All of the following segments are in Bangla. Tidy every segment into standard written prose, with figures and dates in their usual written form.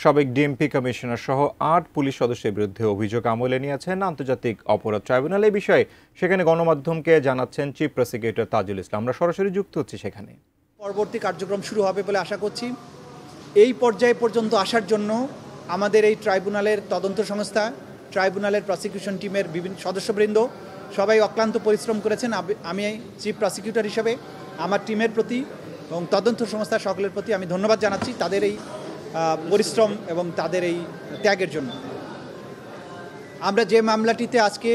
সাবেক ডিএমপি কমিশনার সহ ৮ পুলিশ সদস্যের বিরুদ্ধে অভিযোগ আমলে নিয়েছেন আন্তর্জাতিক অপরাধ ট্রাইব্যুনাল। এই বিষয়ে সেখানে গণমাধ্যমকে জানাচ্ছেন চিফ প্রসিকিউটর তাজুল ইসলাম। আমরা সরাসরি যুক্ত হচ্ছি সেখানে। পরবর্তী কার্যক্রম শুরু হবে বলে আশা করছি। এই পর্যায়ে পর্যন্ত আসার জন্য আমাদের এই ট্রাইব্যুনালের তদন্ত সংস্থা, ট্রাইব্যুনালের প্রসিকিউশন টিমের বিভিন্ন সদস্যবৃন্দ সবাই অক্লান্ত পরিশ্রম করেছেন। আমি চিফ প্রসিকিউটর হিসেবে আমার টিমের প্রতি এবং তদন্ত সংস্থা সকলের প্রতি আমি ধন্যবাদ জানাচ্ছি তাদের এই পরিশ্রম এবং তাদের এই ত্যাগের জন্য। আমরা যে মামলাটিতে আজকে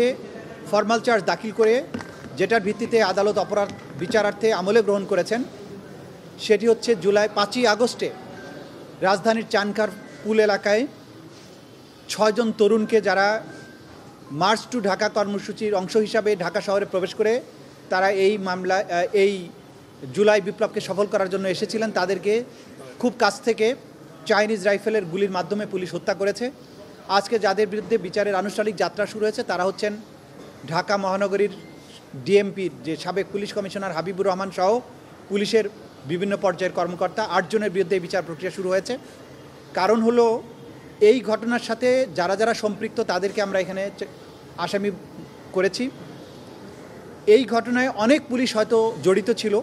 ফরমাল চার্জ দাখিল করে যেটার ভিত্তিতে আদালত অপরাধ বিচারার্থে আমলে গ্রহণ করেছেন সেটি হচ্ছে 5ই আগস্টে রাজধানীর চানখার পুল এলাকায় 6 জন তরুণকে যারা মার্চ টু ঢাকা কর্মসূচির অংশ হিসাবে ঢাকা শহরে প্রবেশ করে তারা এই জুলাই বিপ্লবকে সফল করার জন্য এসেছিলেন, তাদেরকে খুব কাছ থেকে চাইনিজ রাইফেলের গুলির মাধ্যমে পুলিশ হত্যা করেছে। আজকে যাদের বিরুদ্ধে বিচারের আনুষ্ঠানিক যাত্রা শুরু হয়েছে তারা হচ্ছেন ঢাকা মহানগরীর ডিএমপির যে সাবেক পুলিশ কমিশনার হাবিবুর রহমান সহ পুলিশের বিভিন্ন পর্যায়ের কর্মকর্তা 8 জনের বিরুদ্ধে বিচার প্রক্রিয়া শুরু হয়েছে। কারণ হলো এই ঘটনার সাথে যারা যারা সম্পৃক্ত তাদেরকে আমরা এখানে আসামি করেছি। এই ঘটনায় অনেক পুলিশ হয়তো জড়িত ছিল,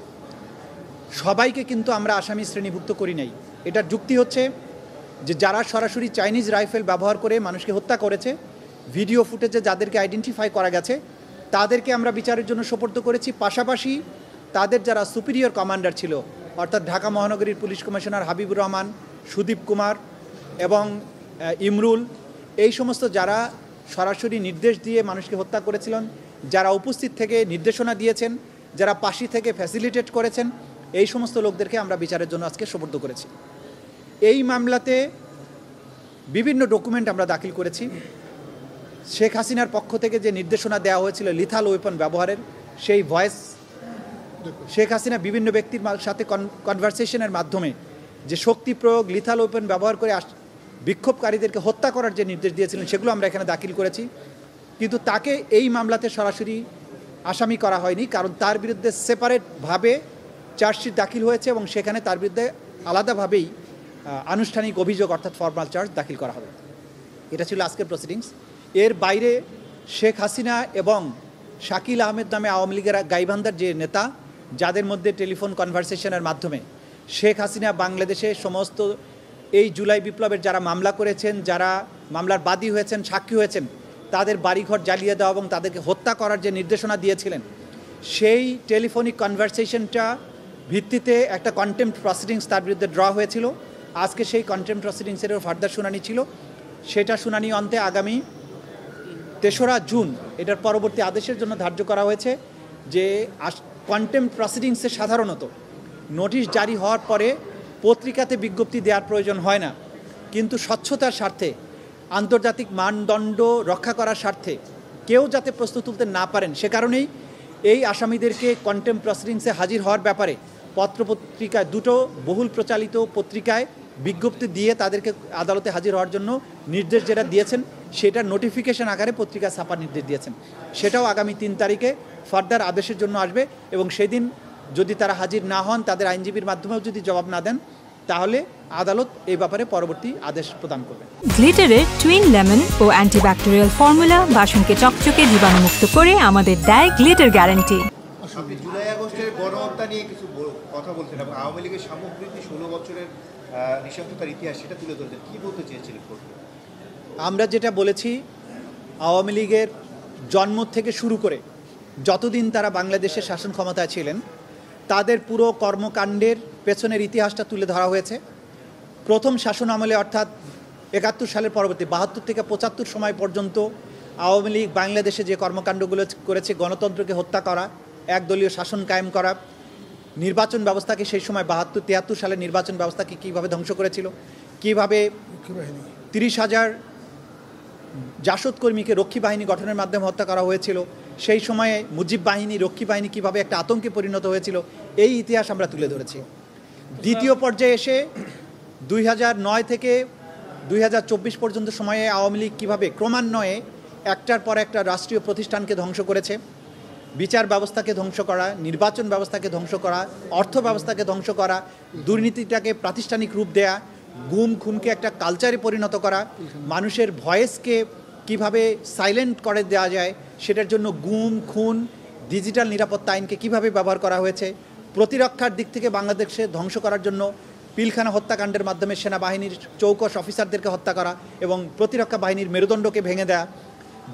সবাইকে কিন্তু আমরা আসামি শ্রেণীভুক্ত করি নাই। এটার যুক্তি হচ্ছে যে যারা সরাসরি চাইনিজ রাইফেল ব্যবহার করে মানুষকে হত্যা করেছে, ভিডিও ফুটেজে যাদেরকে আইডেন্টিফাই করা গেছে তাদেরকে আমরা বিচারের জন্য সোপর্দ করেছি। পাশাপাশি তাদের যারা সুপিরিয়র কমান্ডার ছিল অর্থাৎ ঢাকা মহানগরীর পুলিশ কমিশনার হাবিবুর রহমান, সুদীপ কুমার এবং ইমরুল, এই সমস্ত যারা সরাসরি নির্দেশ দিয়ে মানুষকে হত্যা করেছিলেন, যারা উপস্থিত থেকে নির্দেশনা দিয়েছেন, যারা পাশি থেকে ফ্যাসিলিটেট করেছেন, এই সমস্ত লোকদেরকে আমরা বিচারের জন্য আজকে সোপর্দ করেছি। এই মামলাতে বিভিন্ন ডকুমেন্ট আমরা দাখিল করেছি। শেখ হাসিনার পক্ষ থেকে যে নির্দেশনা দেওয়া হয়েছিল লিথাল ওয়েপন ব্যবহারের, সেই ভয়েস শেখ হাসিনা বিভিন্ন ব্যক্তির সাথে কনভারসেশনের মাধ্যমে যে শক্তি প্রয়োগ, লিথাল ওয়েপন ব্যবহার করে বিক্ষোভকারীদেরকে হত্যা করার যে নির্দেশ দিয়েছিলেন সেগুলো আমরা এখানে দাখিল করেছি। কিন্তু তাকে এই মামলাতে সরাসরি আসামি করা হয়নি, কারণ তার বিরুদ্ধে সেপারেটভাবে চার্জশিট দাখিল হয়েছে এবং সেখানে তার বিরুদ্ধে আলাদাভাবেই আনুষ্ঠানিক অভিযোগ অর্থাৎ ফরমাল চার্জ দাখিল করা হবে। এটা ছিল আজকের প্রসিডিংস। এর বাইরে শেখ হাসিনা এবং শাকিল আহমেদ নামে আওয়ামী লীগের গাইবান্ধার যে নেতা, যাদের মধ্যে টেলিফোন কনভারসেশনের মাধ্যমে শেখ হাসিনা বাংলাদেশে সমস্ত এই জুলাই বিপ্লবের যারা মামলা করেছেন, যারা মামলার বাদী হয়েছেন, সাক্ষী হয়েছেন, তাদের বাড়িঘর জ্বালিয়ে দেওয়া এবং তাদেরকে হত্যা করার যে নির্দেশনা দিয়েছিলেন, সেই টেলিফোনিক কনভারসেশনটা ভিত্তিতে একটা কন্টেম্পট প্রসিডিংস তার বিরুদ্ধে ড্র হয়েছিল। আজকে সেই কন্টেম্পট প্রসিডিংসেরও ফার্দার শুনানি ছিল। সেটা শুনানি অন্তে আগামী 3রা জুন এটার পরবর্তী আদেশের জন্য ধার্য করা হয়েছে। যে কন্টেম্পট প্রসিডিংসে সাধারণত নোটিশ জারি হওয়ার পরে পত্রিকাতে বিজ্ঞপ্তি দেওয়ার প্রয়োজন হয় না, কিন্তু স্বচ্ছতার স্বার্থে, আন্তর্জাতিক মানদণ্ড রক্ষা করার স্বার্থে কেউ যাতে প্রশ্ন তুলতে না পারেন সে কারণেই এই আসামিদেরকে কন্টেম্পট প্রসিডিংসে হাজির হওয়ার ব্যাপারে পত্রপত্রিকায়, দুটো বহুল প্রচালিত পত্রিকায় বিজ্ঞপ্তি দিয়ে তাদেরকে আদালতে হাজির হওয়ার জন্য নির্দেশ যেটা দিয়েছেন সেটার নোটিফিকেশন আকারে পত্রিকা ছাপার নির্দেশ দিয়েছেন। সেটাও আগামী 3 তারিখে ফার্দার আদেশের জন্য আসবে এবং সেদিন যদি তারা হাজির না হন, তাদের আইনজীবীর মাধ্যমেও যদি জবাব না দেন, তাহলে আদালত এই ব্যাপারে পরবর্তী আদেশ প্রদান করবে। গ্লিটারের টুইন লেমন ও অ্যান্টিব্যাকটেরিয়াল ফর্মুলা বাসনকে চকচকে জীবাণুমুক্ত করে আমাদের দেয় গ্লিটার গ্যারান্টি। আপনি জুলাই আগস্টের গণহত্যা নিয়ে কিছু কথা বলছেন এবং আওয়ামী লীগের সামগ্রিক 16 বছরের নৃশংসতার ইতিহাস সেটা তুলে ধরছেন, কী বলতে চেয়েছিলেন? আমরা যেটা বলেছি, আওয়ামী লীগের জন্ম থেকে শুরু করে যতদিন তারা বাংলাদেশের শাসন ক্ষমতায় ছিলেন তাদের পুরো কর্মকাণ্ডের পেছনের ইতিহাসটা তুলে ধরা হয়েছে। প্রথম শাসন আমলে অর্থাৎ 71 সালের পরবর্তী 72 থেকে 75 সময় পর্যন্ত আওয়ামী লীগ বাংলাদেশে যে কর্মকাণ্ডগুলো করেছে, গণতন্ত্রকে হত্যা করা, একদলীয় শাসন কায়েম করা, নির্বাচন ব্যবস্থাকে সেই সময় 72-73 সালের নির্বাচন ব্যবস্থাকে কীভাবে ধ্বংস করেছিল, কীভাবে 30,000 জাসদ কর্মীকে রক্ষী বাহিনী গঠনের মাধ্যমে হত্যা করা হয়েছিল, সেই সময়ে মুজিব বাহিনী, রক্ষী বাহিনী কীভাবে একটা আতঙ্কে পরিণত হয়েছিল, এই ইতিহাস আমরা তুলে ধরেছি। দ্বিতীয় পর্যায়ে এসে 2009 থেকে 2024 পর্যন্ত সময়ে আওয়ামী লীগ কীভাবে ক্রমান্বয়ে একটার পর একটা রাষ্ট্রীয় প্রতিষ্ঠানকে ধ্বংস করেছে, বিচার ব্যবস্থাকে ধ্বংস করা, নির্বাচন ব্যবস্থাকে ধ্বংস করা, অর্থ ব্যবস্থাকে ধ্বংস করা, দুর্নীতিটাকে প্রাতিষ্ঠানিক রূপ দেয়া, গুম খুনকে একটা কালচারে পরিণত করা, মানুষের ভয়েসকে কিভাবে সাইলেন্ট করে দেওয়া যায় সেটার জন্য গুম খুন, ডিজিটাল নিরাপত্তা আইনকে কিভাবে ব্যবহার করা হয়েছে, প্রতিরক্ষার দিক থেকে বাংলাদেশে ধ্বংস করার জন্য পিলখানা হত্যাকাণ্ডের মাধ্যমে সেনাবাহিনীর চৌকস অফিসারদেরকে হত্যা করা এবং প্রতিরক্ষা বাহিনীর মেরুদণ্ডকে ভেঙে দেওয়া,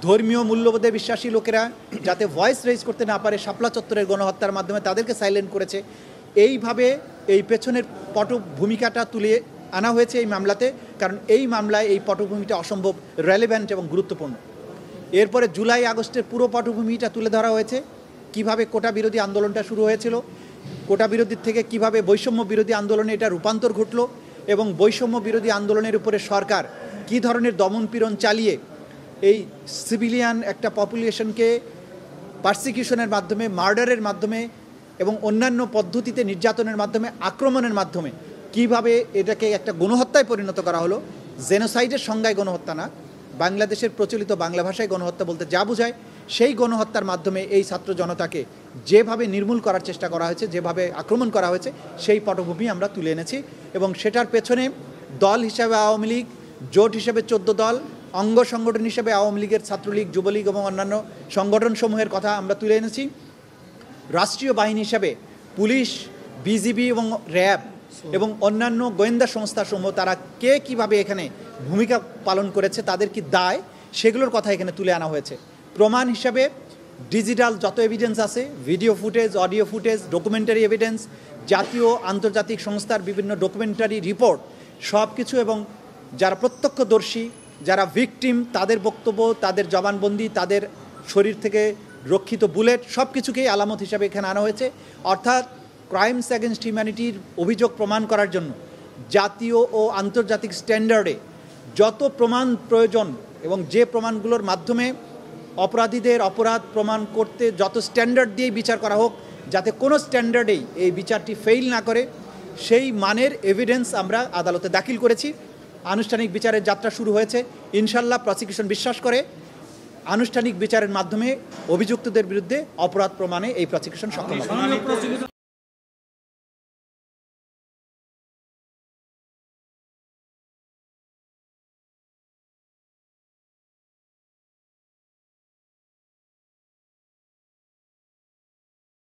ধর্মীয় মূল্যবোধে বিশ্বাসী লোকেরা যাতে ভয়েস রেজ করতে না পারে শাপলা চত্বরের গণহত্যার মাধ্যমে তাদেরকে সাইলেন্ট করেছে। এইভাবে এই পেছনের পটভূমিকাটা তুলে আনা হয়েছে এই মামলাতে, কারণ এই মামলায় এই পটভূমিটা অসম্ভব রেলেভেন্ট এবং গুরুত্বপূর্ণ। এরপরে জুলাই আগস্টের পুরো পটভূমিটা তুলে ধরা হয়েছে, কিভাবে কোটা বিরোধী আন্দোলনটা শুরু হয়েছিল, কোটা বিরোধীর থেকে কিভাবে বৈষম্য বিরোধী আন্দোলনে এটা রূপান্তর ঘটলো এবং বৈষম্য বিরোধী আন্দোলনের উপরে সরকার কী ধরনের দমনপীড়ন চালিয়ে এই সিভিলিয়ান একটা পপুলেশনকে পারসিকিউশনের মাধ্যমে, মার্ডারের মাধ্যমে এবং অন্যান্য পদ্ধতিতে নির্যাতনের মাধ্যমে, আক্রমণের মাধ্যমে কিভাবে এটাকে একটা গণহত্যায় পরিণত করা হলো। জেনোসাইডের সংজ্ঞায় গণহত্যা না, বাংলাদেশের প্রচলিত বাংলা ভাষায় গণহত্যা বলতে যা বোঝায় সেই গণহত্যার মাধ্যমে এই ছাত্র জনতাকে যেভাবে নির্মূল করার চেষ্টা করা হয়েছে, যেভাবে আক্রমণ করা হয়েছে, সেই পটভূমি আমরা তুলে এনেছি এবং সেটার পেছনে দল হিসাবে আওয়ামী লীগ, জোট হিসেবে 14 দল, অঙ্গ সংগঠন হিসেবে আওয়ামী লীগের ছাত্রলীগ, যুবলীগ এবং অন্যান্য সংগঠনসমূহের কথা আমরা তুলে এনেছি। রাষ্ট্রীয় বাহিনী হিসাবে পুলিশ, বিজিবি এবং র্যাব এবং অন্যান্য গোয়েন্দা সংস্থাসমূহ তারা কে কীভাবে এখানে ভূমিকা পালন করেছে, তাদের কি দায়, সেগুলোর কথা এখানে তুলে আনা হয়েছে। প্রমাণ হিসাবে ডিজিটাল যত এভিডেন্স আছে, video footage, audio footage, documentary evidence, জাতীয় আন্তর্জাতিক সংস্থার বিভিন্ন ডকুমেন্টারি রিপোর্ট সব কিছু এবং যারা প্রত্যক্ষদর্শী, যারা ভিকটিম, তাদের বক্তব্য, তাদের জবানবন্দি, তাদের শরীর থেকে রক্ষিত বুলেট সব কিছুকেই আলামত হিসাবে এখানে আনা হয়েছে। অর্থাৎ ক্রাইমস অ্যাগেনস্ট হিউম্যানিটির অভিযোগ প্রমাণ করার জন্য জাতীয় ও আন্তর্জাতিক স্ট্যান্ডার্ডে যত প্রমাণ প্রয়োজন এবং যে প্রমাণগুলোর মাধ্যমে অপরাধীদের অপরাধ প্রমাণ করতে যত স্ট্যান্ডার্ড দিয়ে বিচার করা হোক, যাতে কোনো স্ট্যান্ডার্ডেই এই বিচারটি ফেইল না করে, সেই মানের এভিডেন্স আমরা আদালতে দাখিল করেছি। আনুষ্ঠানিক বিচারের যাত্রা শুরু হয়েছে। ইনশাল্লাহ প্রসিকিউশন বিশ্বাস করে আনুষ্ঠানিক বিচারের মাধ্যমে অভিযুক্তদের বিরুদ্ধে অপরাধ প্রমাণে এই প্রসিকিউশন সক্ষম হবে।